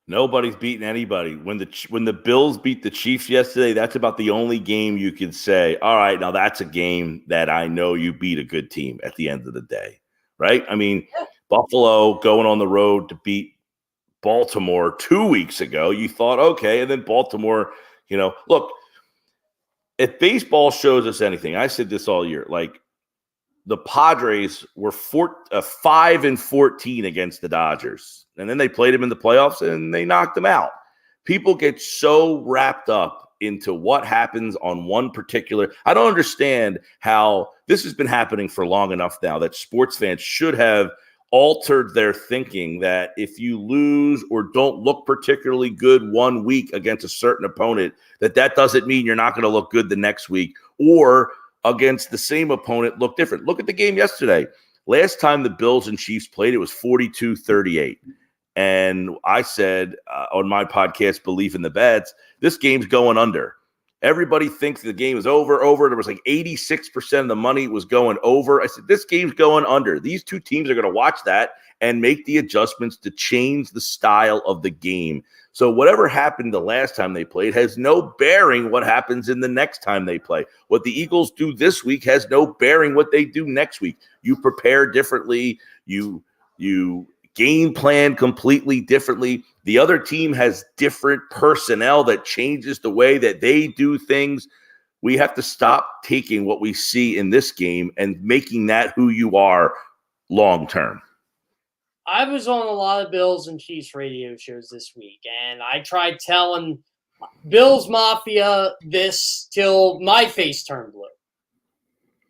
Nobody's beating anybody. When the Bills beat the Chiefs yesterday, that's about the only game you could say, all right, now that's a game that I know you beat a good team at the end of the day, right? I mean, Buffalo going on the road to beat Baltimore 2 weeks ago, you thought, okay, and then Baltimore, look, if baseball shows us anything, I said this all year, like the Padres were 5-14 against the Dodgers, and then they played them in the playoffs and they knocked them out. People get so wrapped up into what happens on one particular. I don't understand how this has been happening for long enough now that sports fans should have altered their thinking that if you lose or don't look particularly good 1 week against a certain opponent, that doesn't mean you're not going to look good the next week, or against the same opponent look different. Look at the game yesterday. Last time the Bills and Chiefs played, it was 42-38. And I said on my podcast, Belief in the Bets, this game's going under. Everybody thinks the game is over. There was like 86% of the money was going over. I said, this game's going under. These two teams are going to watch that and make the adjustments to change the style of the game. So whatever happened the last time they played has no bearing what happens in the next time they play. What the Eagles do this week has no bearing what they do next week. You prepare differently. You game plan completely differently. The other team has different personnel that changes the way that they do things. We have to stop taking what we see in this game and making that who you are long term. I was on a lot of Bills and Chiefs radio shows this week, and I tried telling Bills Mafia this till my face turned blue.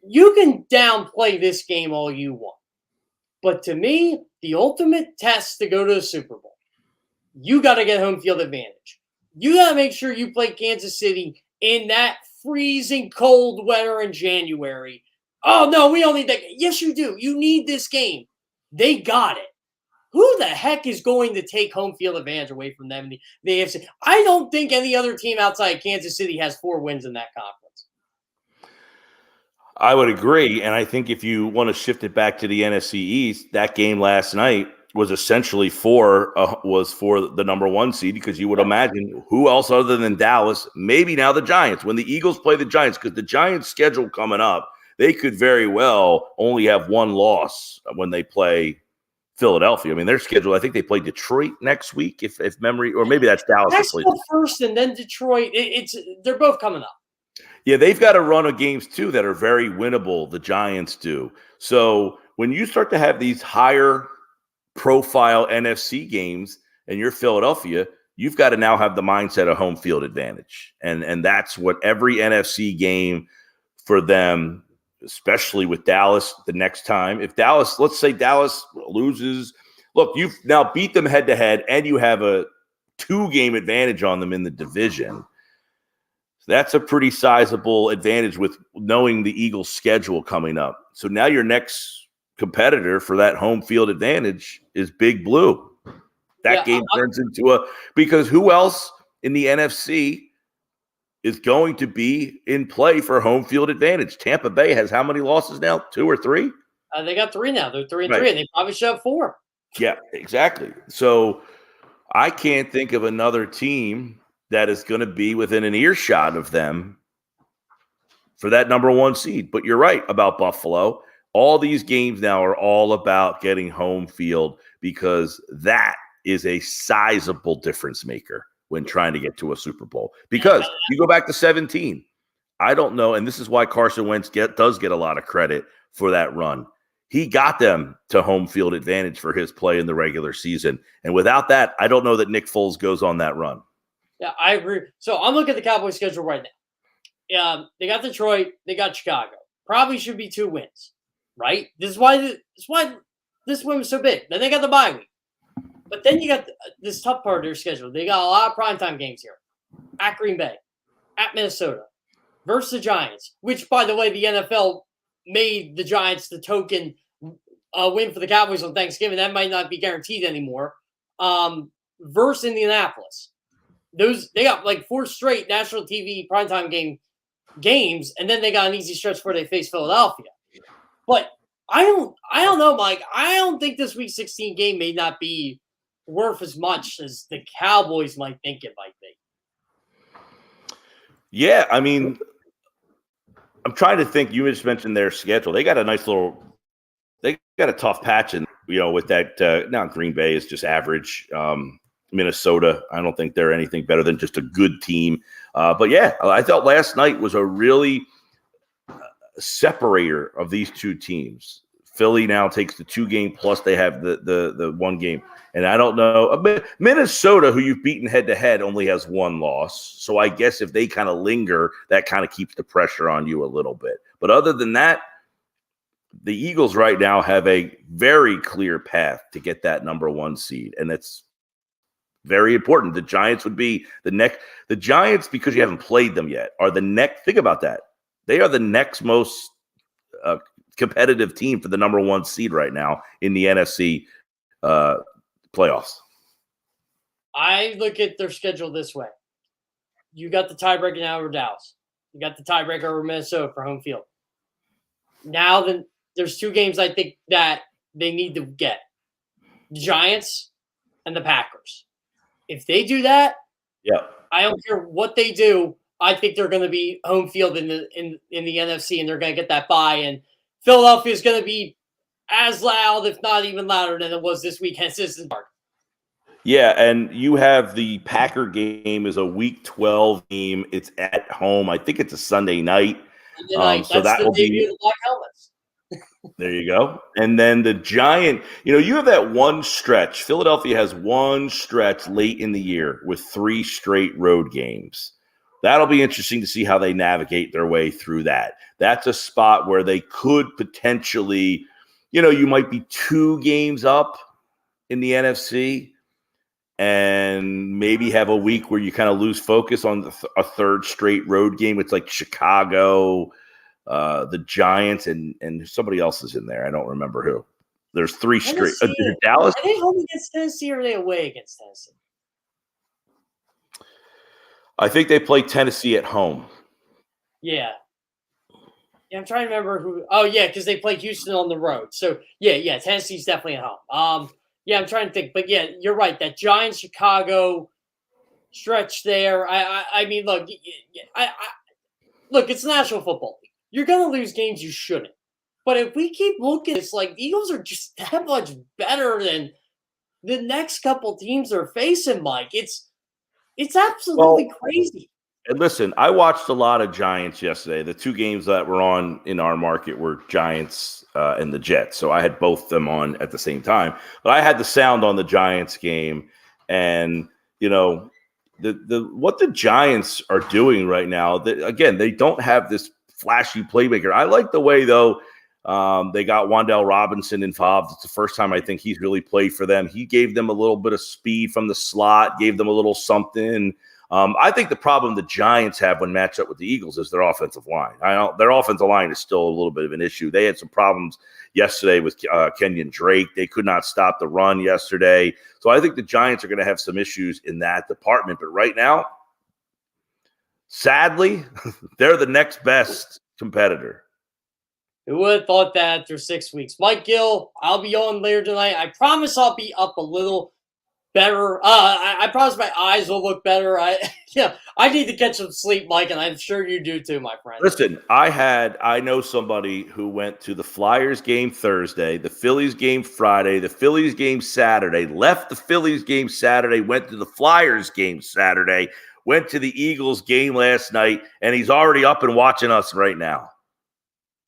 You can downplay this game all you want, but to me, the ultimate test to go to the Super Bowl, you got to get home field advantage. You got to make sure you play Kansas City in that freezing cold weather in January. Oh, no, we don't need that. Yes, you do. You need this game. They got it. Who the heck is going to take home field advantage away from them in the AFC? I don't think any other team outside Kansas City has 4 wins in that conference. I would agree. And I think if you want to shift it back to the NFC East, that game last night was essentially for the number 1 seed, because you would imagine who else other than Dallas, maybe now the Giants. When the Eagles play the Giants, because the Giants' schedule coming up, they could very well only have 1 loss when they play Philadelphia. I mean, their schedule, I think they play Detroit next week, if memory, or maybe that's Dallas. That's first and then Detroit. They're both coming up. Yeah, they've got a run of games too that are very winnable. The Giants do. So when you start to have these higher profile NFC games and you're Philadelphia, you've got to now have the mindset of home field advantage. And that's what every NFC game for them, especially with Dallas the next time. If Dallas, let's say Dallas loses, look, you've now beat them head to head and you have a 2-game advantage on them in the division. That's a pretty sizable advantage with knowing the Eagles' schedule coming up. So now your next competitor for that home field advantage is Big Blue. That game turns into because who else in the NFC is going to be in play for home field advantage? Tampa Bay has how many losses now? 2 or 3? They got 3 now. They're 3-3, and they probably should have 4. Yeah, exactly. So I can't think of another team that is going to be within an earshot of them for that number 1 seed. But you're right about Buffalo. All these games now are all about getting home field, because that is a sizable difference maker when trying to get to a Super Bowl. Because you go back to 17, I don't know, and this is why Carson Wentz does get a lot of credit for that run. He got them to home field advantage for his play in the regular season. And without that, I don't know that Nick Foles goes on that run. Yeah, I agree. So I'm looking at the Cowboys schedule right now. They got Detroit, they got Chicago. Probably should be 2 wins, right? This is why this win was so big. Then they got the bye week. But then you got this tough part of their schedule. They got a lot of primetime games here. At Green Bay, at Minnesota, versus the Giants, which, by the way, the NFL made the Giants the token win for the Cowboys on Thanksgiving. That might not be guaranteed anymore. Versus Indianapolis. They got like 4 straight national TV primetime games, and then they got an easy stretch before they face Philadelphia. But I don't know, Mike. I don't think this Week 16 game may not be worth as much as the Cowboys might think it might be. Yeah, I mean, I'm trying to think. You just mentioned their schedule. They got a nice little. They got a tough patch, and with that. Now Green Bay is just average. Minnesota, I don't think they're anything better than just a good team. But yeah, I thought last night was a really separator of these two teams. Philly now takes the 2-game plus they have the 1 game. And I don't know. Minnesota, who you've beaten head-to-head, only has 1 loss. So I guess if they kind of linger, that kind of keeps the pressure on you a little bit. But other than that, the Eagles right now have a very clear path to get that number 1 seed. And it's very important. The Giants would be the Giants, because you haven't played them yet, are the next. Think about that. They are the next most competitive team for the number 1 seed right now in the NFC playoffs. I look at their schedule this way. You got the tiebreaker now over Dallas. You got the tiebreaker over Minnesota for home field. Now then, there's 2 games I think that they need to get. The Giants and the Packers. If they do that, I don't care what they do. I think they're going to be home field in the NFC, and they're going to get that bye. And Philadelphia is going to be as loud, if not even louder, than it was this weekend. Citizens Park. Yeah, and you have the Packer game is a Week 12 game. It's at home. I think it's a Sunday night. So that will be the Black Helmets. There you go. And then the Giant, you have that one stretch. Philadelphia has one stretch late in the year with 3 straight road games. That'll be interesting to see how they navigate their way through that. That's a spot where they could potentially, you might be 2 games up in the NFC and maybe have a week where you kind of lose focus on a 3rd straight road game. It's like Chicago, the Giants, and somebody else is in there. I don't remember who. There's 3 straight. Dallas. Are they home against Tennessee or are they away against Tennessee? I think they play Tennessee at home. Yeah. Yeah, I'm trying to remember who. Oh, yeah, because they play Houston on the road. So, yeah, Tennessee's definitely at home. Yeah, I'm trying to think. But, yeah, you're right. That Giants-Chicago stretch there. I mean, look, look, it's National Football League. You're going to lose games you shouldn't. But if we keep looking, it's like the Eagles are just that much better than the next couple teams they're facing, Mike. It's absolutely crazy. And listen, I watched a lot of Giants yesterday. The 2 games that were on in our market were Giants and the Jets. So I had both them on at the same time. But I had the sound on the Giants game. And, what the Giants are doing right now, again, they don't have this flashy playmaker. I like the way, though, they got Wan'Dale Robinson involved. It's the first time I think he's really played for them. He gave them a little bit of speed from the slot, gave them a little something. I think the problem the Giants have when matched up with the Eagles is their offensive line. Their offensive line is still a little bit of an issue. They had some problems yesterday with Kenyon Drake. They could not stop the run yesterday. So I think the Giants are going to have some issues in that department. But right now, sadly, they're the next best competitor. Who would have thought that after 6 weeks? Mike Gill, I'll be on later tonight. I promise I'll be up a little better. I promise my eyes will look better. I need to catch some sleep, Mike, and I'm sure you do too, my friend. Listen, I know somebody who went to the Flyers game Thursday, the Phillies game Friday, the Phillies game Saturday, left the Phillies game Saturday, went to the Flyers game Saturday, went to the Eagles game last night, and he's already up and watching us right now.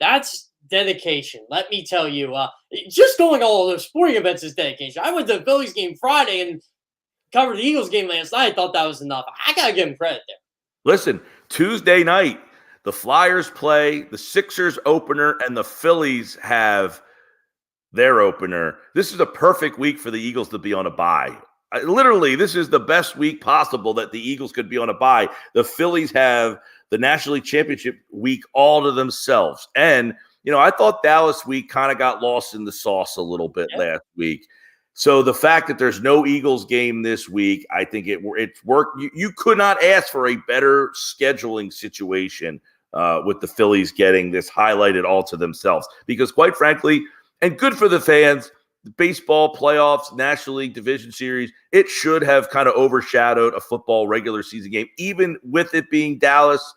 That's dedication. Let me tell you, just going all those sporting events is dedication. I went to the Phillies game Friday, and covered the Eagles game last night, I thought that was enough. I got to give him credit there. Listen, Tuesday night, the Flyers play, the Sixers opener, and the Phillies have their opener. This is a perfect week for the Eagles to be on a bye. Literally, this is the best week possible that the Eagles could be on a bye. The Phillies have the National League Championship week all to themselves. And, I thought Dallas week kind of got lost in the sauce a little bit last week. So the fact that there's no Eagles game this week, I think it's worked. You could not ask for a better scheduling situation with the Phillies getting this highlighted all to themselves. Because quite frankly, and good for the fans, the baseball playoffs, National League Division Series, it should have kind of overshadowed a football regular season game. Even with it being Dallas,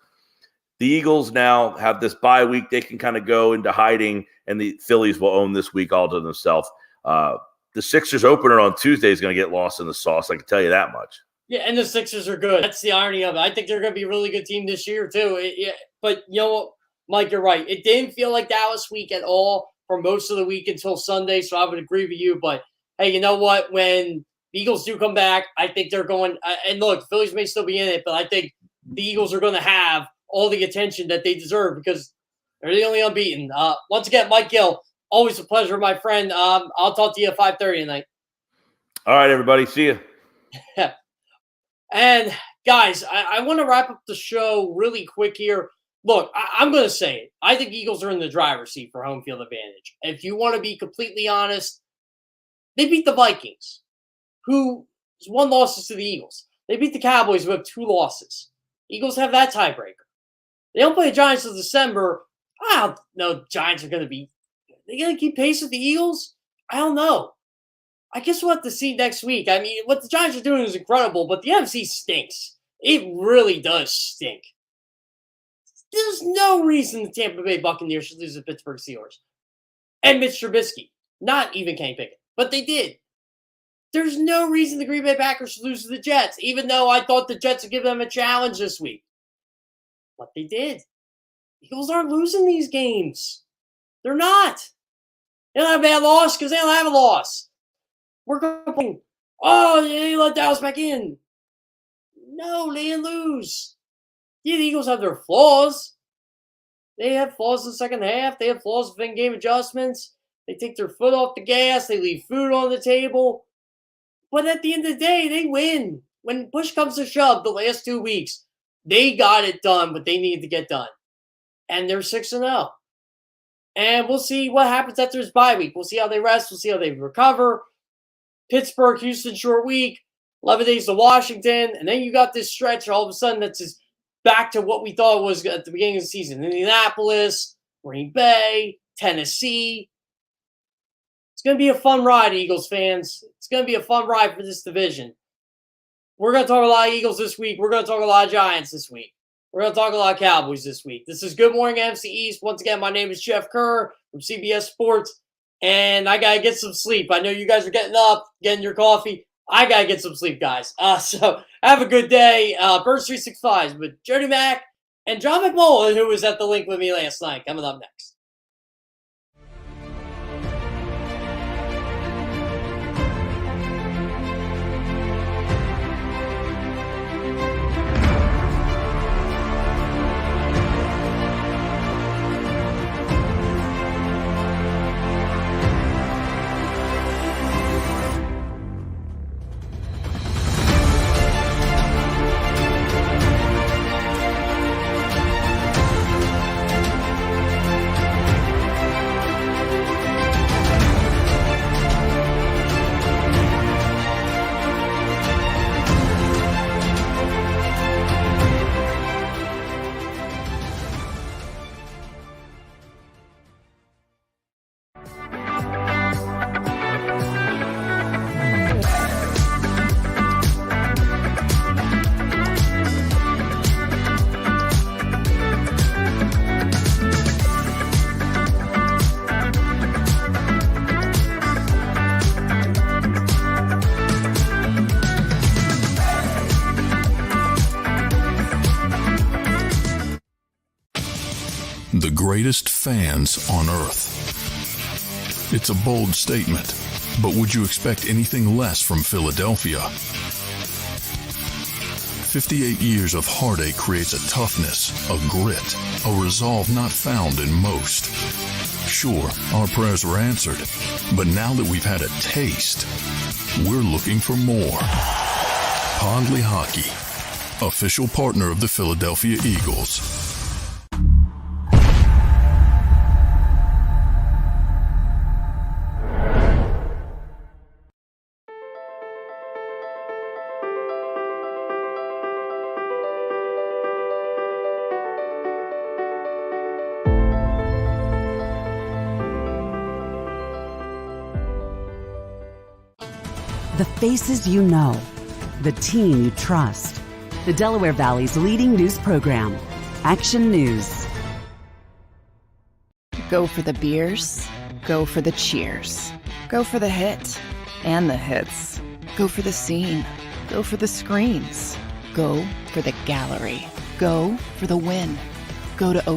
the Eagles now have this bye week. They can kind of go into hiding, and the Phillies will own this week all to themselves. The Sixers opener on Tuesday is going to get lost in the sauce. I can tell you that much. Yeah, and the Sixers are good. That's the irony of it. I think they're going to be a really good team this year, too. But you know what, Mike, you're right. It didn't feel like Dallas week at all for most of the week until Sunday, so I would agree with you. But, hey, you know what? When the Eagles do come back, I think they're going and look, the Phillies may still be in it, but I think the Eagles are going to have all the attention that they deserve because they're the only unbeaten. Once again, Mike Gill, always a pleasure, my friend. I'll talk to you at 5:30 tonight. All right, everybody. See you. And, guys, I want to wrap up the show really quick here. Look, I'm going to say it. I think Eagles are in the driver's seat for home field advantage. If you want to be completely honest, they beat the Vikings, who won losses to the Eagles. They beat the Cowboys, who have 2 losses. Eagles have that tiebreaker. They don't play the Giants until December. I don't know Giants are going to be – they going to keep pace with the Eagles? I don't know. I guess we'll have to see next week. I mean, what the Giants are doing is incredible, but the NFC stinks. It really does stink. There's no reason the Tampa Bay Buccaneers should lose to the Pittsburgh Steelers. And Mitch Trubisky. Not even Kenny Pickett. But they did. There's no reason the Green Bay Packers should lose to the Jets, even though I thought the Jets would give them a challenge this week. But they did. Eagles aren't losing these games. They're not. They don't have a bad loss because they don't have a loss. We're going, oh, they let Dallas back in. No, they didn't lose. Yeah, the Eagles have their flaws. They have flaws in the second half. They have flaws within game adjustments. They take their foot off the gas. They leave food on the table. But at the end of the day, they win. When push comes to shove the last 2 weeks, they got it done, what they needed to get done. And they're 6-0. And we'll see what happens after this bye week. We'll see how they rest. We'll see how they recover. Pittsburgh, Houston, short week. 11 days to Washington. And then you got this stretch all of a sudden that's just back to what we thought it was at the beginning of the season. Indianapolis, Green Bay, Tennessee. It's going to be a fun ride, Eagles fans. It's going to be a fun ride for this division. We're going to talk a lot of Eagles this week. We're going to talk a lot of Giants this week. We're going to talk a lot of Cowboys this week. This is Good Morning NFC East. Once again, my name is Jeff Kerr from CBS Sports, and I got to get some sleep. I know you guys are getting up, getting your coffee. I got to get some sleep, guys. So have a good day. Birds 365 with Jody Mack and John McMullen, who was at the link with me last night, coming up next. The greatest fans on earth. It's a bold statement, but would you expect anything less from Philadelphia? 58 years of heartache creates a toughness, a grit, a resolve not found in most. Sure, our prayers were answered, but now that we've had a taste, we're looking for more. Pondley Hockey, official partner of the Philadelphia Eagles. The faces you know, the team you trust. The Delaware Valley's leading news program, Action News. Go for the beers, go for the cheers, go for the hit and the hits. Go for the scene, go for the screens, go for the gallery, go for the win. Go to